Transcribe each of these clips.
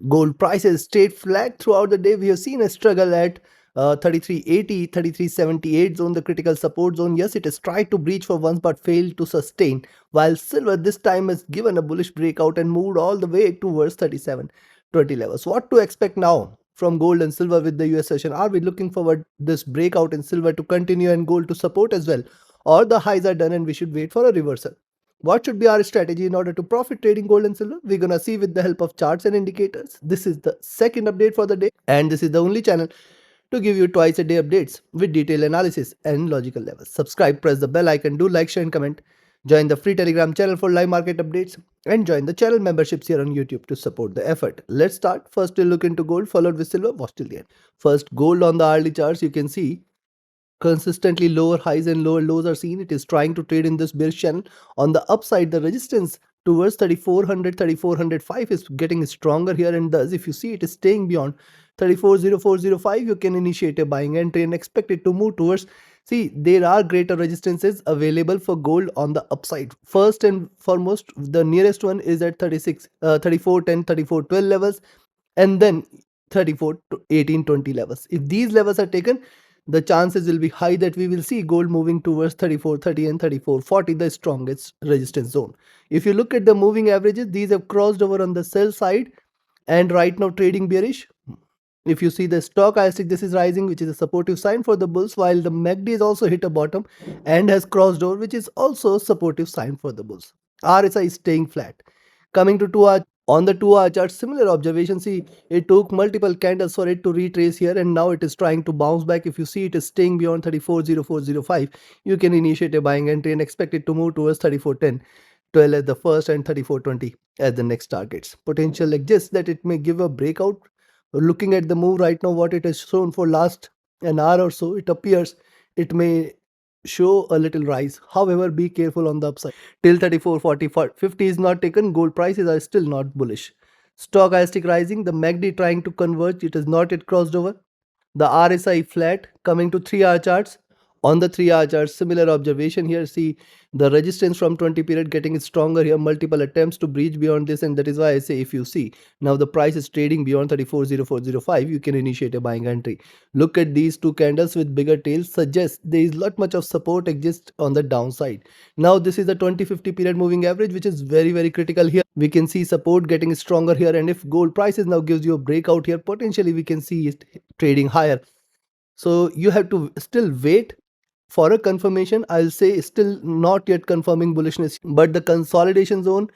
Gold prices stayed flat throughout the day. We have seen a struggle at 3380, 3378 zone, the critical support zone. Yes, it has tried to breach for once but failed to sustain. While silver this time has given a bullish breakout and moved all the way towards 3720 levels. What to expect now from gold and silver with the US session? Are we looking forward this breakout in silver to continue and gold to support as well? Or the highs are done and we should wait for a reversal? What should be our strategy in order to profit trading gold and silver? We're gonna see with the help of charts and indicators. This is the second update for the day, and this is the only channel to give you twice a day updates with detailed analysis and logical levels. Subscribe, press the bell icon, do like, share, and comment. Join the free Telegram channel for live market updates and join the channel memberships here on YouTube to support the effort. Let's start. First, we'll look into gold, followed with silver. Watch till the end. First, gold on the hourly charts. You can see consistently lower highs and lower lows are seen. It is trying to trade in this bearish channel. On the upside, the resistance towards 3400, 3405 is getting stronger here, and thus if you see it is staying beyond 340405, you can initiate a buying entry and expect it to move towards. See, there are greater resistances available for gold on the upside. First and foremost, the nearest one is at 3410, 3412 levels, and then 34 to 1820 levels. If these levels are taken, the chances will be high that we will see gold moving towards 3430 and 3440, the strongest resistance zone. If you look at the moving averages, these have crossed over on the sell side and right now trading bearish. If you see the stochastic, this is rising, which is a supportive sign for the bulls, while the MACD has also hit a bottom and has crossed over, which is also a supportive sign for the bulls. RSI is staying flat. Coming to 2 hour, on the 2 hour chart, similar observation. See, it took multiple candles for it to retrace here, and now it is trying to bounce back. If you see it is staying beyond 340405, you can initiate a buying entry and expect it to move towards 3410, 12 as the first, and 3420 as the next targets. Potential exists that it may give a breakout. Looking at the move right now, what it has shown for last an hour or so, it appears it may show a little rise. However, be careful on the upside. Till 34, 40, 50 is not taken, gold prices are still not bullish. Stochastic rising, the MACD trying to converge, it has not yet crossed over. The RSI flat. Coming to 3 hour charts. On the 3 hour chart, similar observation here. See the resistance from 20 period getting stronger here. Multiple attempts to breach beyond this, and that is why I say if you see now the price is trading beyond 340405, you can initiate a buying entry. Look at these two candles with bigger tails, suggest there is not much of support exists on the downside. Now this is the 20-50 period moving average, which is very critical here. We can see support getting stronger here, and if gold prices now gives you a breakout here, potentially we can see it trading higher. So you have to still wait for a confirmation. I'll say still not yet confirming bullishness, but the consolidation zone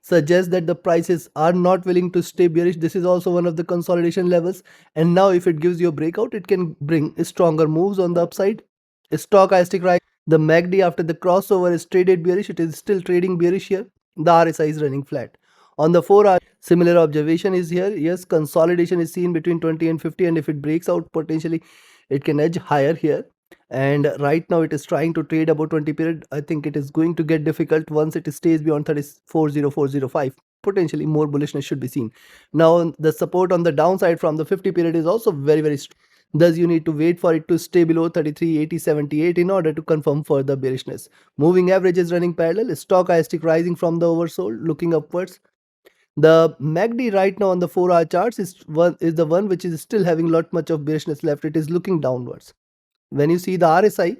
suggests that the prices are not willing to stay bearish. This is also one of the consolidation levels, and now if it gives you a breakout, it can bring stronger moves on the upside. Stochastic rise, the MACD after the crossover is traded bearish. It is still trading bearish here. The RSI is running flat. On the 4 hour, similar observation is here. Yes, consolidation is seen between 20 and 50, and if it breaks out, potentially it can edge higher here. And right now it is trying to trade about 20 period. I think it is going to get difficult once it stays beyond 340405. Potentially more bullishness should be seen. Now the support on the downside from the 50 period is also very strong. Thus you need to wait for it to stay below 338078 in order to confirm further bearishness. Moving average is running parallel. Stochastic rising from the oversold, looking upwards. The MACD right now on the 4 hour charts is the one which is still having lot much of bearishness left. It is looking downwards. When you see the RSI,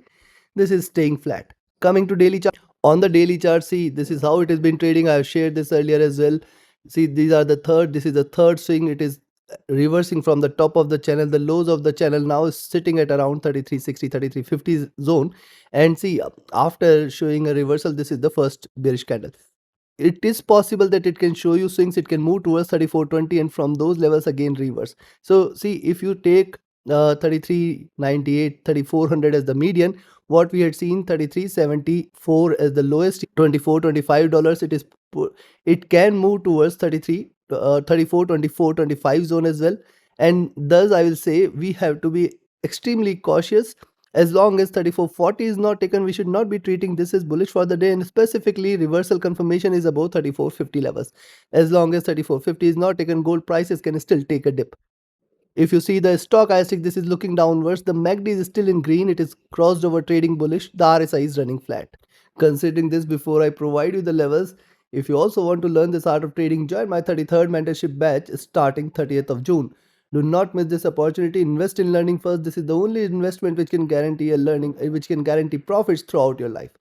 this is staying flat. Coming to daily chart. On the daily chart, see this is how it has been trading. I have shared this earlier as well. See, these are the third. This is the third swing. It is reversing from the top of the channel. The lows of the channel now is sitting at around 3360, 3350 zone. And see, after showing a reversal, this is the first bearish candle. It is possible that it can show you swings. It can move towards 3420 and from those levels again reverse. So see, if you take 3398, 3400 as the median, what we had seen 3374 as the lowest, $24-25, it can move towards 34 24 25 zone as well. And thus I will say we have to be extremely cautious. As long as 3440 is not taken, we should not be treating this as bullish for the day, and specifically reversal confirmation is above 3450 levels. As long as 3450 is not taken, gold prices can still take a dip. If you see the stochastic, this is looking downwards. The MACD is still in green. It is crossed over trading bullish. The RSI is running flat. Considering this, before I provide you the levels, If you also want to learn this art of trading, join my 33rd mentorship batch starting 30th of June. Do not miss this opportunity. Invest in learning first. This is the only investment which can guarantee a learning, which can guarantee profits throughout your life.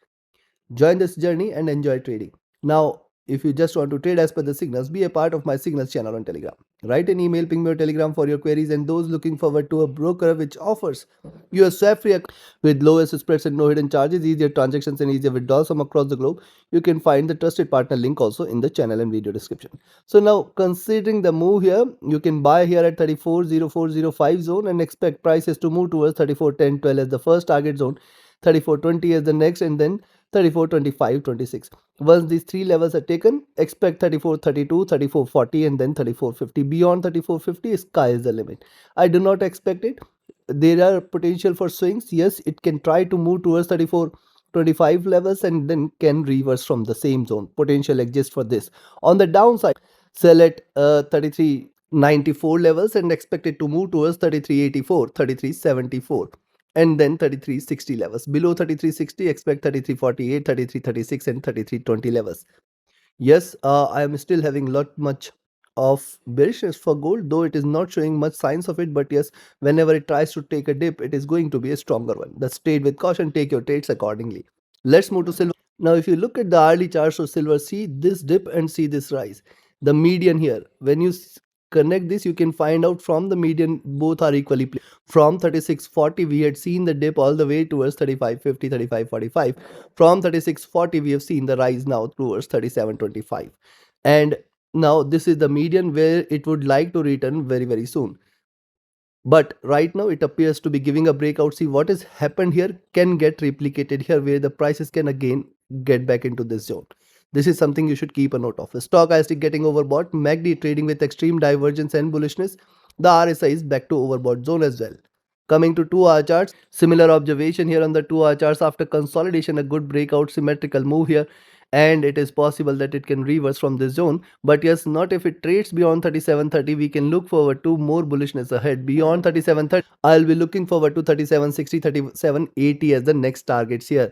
Join this journey and enjoy trading. Now, if you just want to trade as per the signals, be a part of my signals channel on Telegram. Write an email, ping me on Telegram for your queries, and those looking forward to a broker which offers you a swap free account with lowest spreads and no hidden charges, easier transactions, and easier withdrawals from across the globe. You can find the trusted partner link also in the channel and video description. So now, considering the move here, you can buy here at 340405 zone and expect prices to move towards 341012 as the first target zone, 3420 as the next, and then 34, 25, 26. Once these three levels are taken, expect 34, 32, 34, 40, and then 34, 50. Beyond 34, 50, sky is the limit. I do not expect it. There are potential for swings. Yes, it can try to move towards 34, 25 levels and then can reverse from the same zone. Potential exists for this. On the downside, sell at 33.94 levels and expect it to move towards 33.84, 33.74 and then 3360 levels. Below 3360, expect 3348, 3336 and 3320 levels. Yes, I am still having lot much of bearishness for gold, though it is not showing much signs of it. But yes, whenever it tries to take a dip, it is going to be a stronger one. Thus, trade with caution, take your trades accordingly. Let's move to silver. Now, if you look at the hourly charts of silver, see this dip and see this rise. The median here, when you connect this, you can find out from the median, both are equally placed. From 3640, we had seen the dip all the way towards 3550, 3545. From 3640, we have seen the rise now towards 3725. And now this is the median where it would like to return very, very soon. But right now it appears to be giving a breakout. See what has happened here can get replicated here where the prices can again get back into this zone. This is something you should keep a note of. Stochastic getting overbought, MACD trading with extreme divergence and bullishness. The RSI is back to overbought zone as well. Coming to 2-hour charts, similar observation here on the 2-hour charts. After consolidation, a good breakout symmetrical move here, and it is possible that it can reverse from this zone. But yes, not if it trades beyond 3730. We can look forward to more bullishness ahead. Beyond 3730, I'll be looking forward to 3760, 3780 as the next targets here.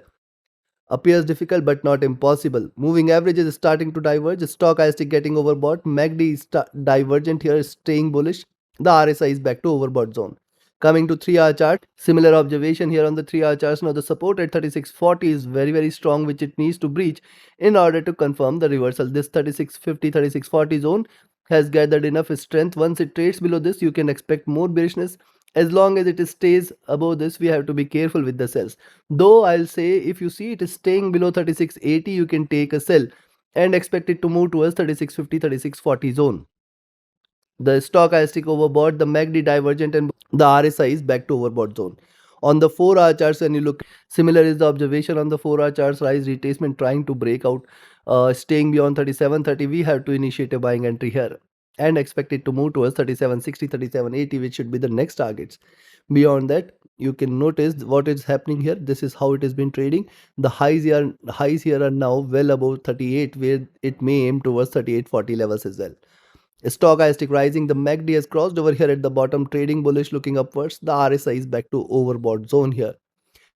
Appears difficult but not impossible. Moving average is starting to diverge. Stochastic getting overbought. MACD is divergent here, staying bullish. The RSI is back to overbought zone. Coming to 3-hour chart, similar observation here on the 3-hour charts. Now the support at 3640 is very, very strong, which it needs to breach in order to confirm the reversal. This 3650, 3640 zone has gathered enough strength. Once it trades below this, you can expect more bearishness. As long as it stays above this, we have to be careful with the sells. Though I'll say if you see it is staying below 3680, you can take a sell and expect it to move towards 3650, 3640 zone. The stochastic overbought, the MACD divergent, and the RSI is back to overbought zone. On the 4-hour charts, when you look, similar is the observation on the 4-hour charts. Rise retracement trying to break out, staying beyond 3730. We have to initiate a buying entry here and expect it to move towards 3760, 3780, which should be the next targets. Beyond that, you can notice what is happening here. This is how it has been trading. The highs here are now well above 38, where it may aim towards 3840 levels as well. Stochastic rising, the MACD has crossed over here at the bottom, trading bullish, looking upwards. The RSI is back to overbought zone here.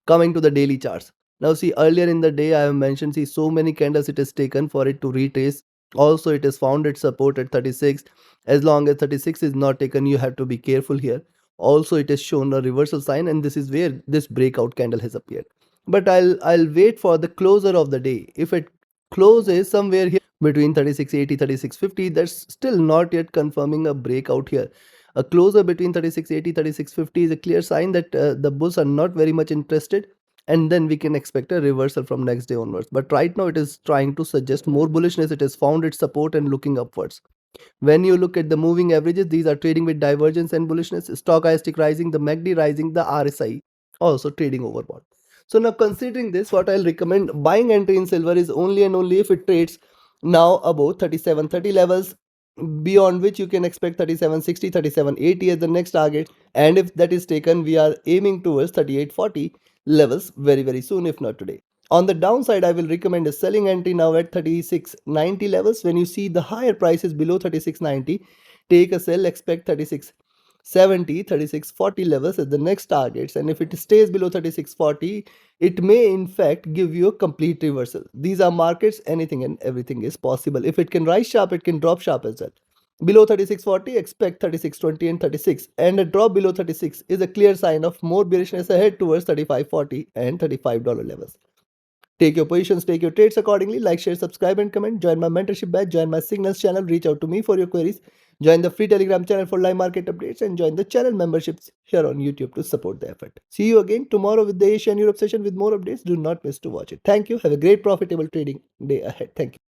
Coming to the daily charts. Now see, earlier in the day I have mentioned, see so many candles it has taken for it to retrace. Also it has found its support at 36. As long as 36 is not taken, you have to be careful here. Also it has shown a reversal sign, and this is where this breakout candle has appeared. But I'll wait for the closer of the day. If it closes somewhere here between 3680, 3650, that's still not yet confirming a breakout here. A closer between 3680, 3650 is a clear sign that the bulls are not very much interested, and then we can expect a reversal from next day onwards. But right now it is trying to suggest more bullishness. It has found its support and looking upwards. When you look at the moving averages, these are trading with divergence and bullishness. Stochastic rising, the MACD rising, the RSI also trading overbought. So now considering this, what I'll recommend, buying entry in silver is only and only if it trades now above 3730 levels, beyond which you can expect 3760, 3780 as the next target. And if that is taken, we are aiming towards 3840 levels very, very soon, if not today. On the downside, I will recommend a selling entry now at 3690 levels. When you see the higher prices below 3690, take a sell, expect 36 70, 36.40 levels as the next targets, and if it stays below 36.40, it may in fact give you a complete reversal. These are markets, anything and everything is possible. If it can rise sharp, it can drop sharp as well. Below 36.40, expect 36.20 and 36, and a drop below 36 is a clear sign of more bearishness ahead towards 35.40 and $35 levels. Take your positions, take your trades accordingly. Like, share, subscribe, and comment. Join my mentorship batch, join my signals channel, reach out to me for your queries. Join the free Telegram channel for live market updates, and join the channel memberships here on YouTube to support the effort. See you again tomorrow with the Asia and Europe session with more updates. Do not miss to watch it. Thank you. Have a great profitable trading day ahead. Thank you.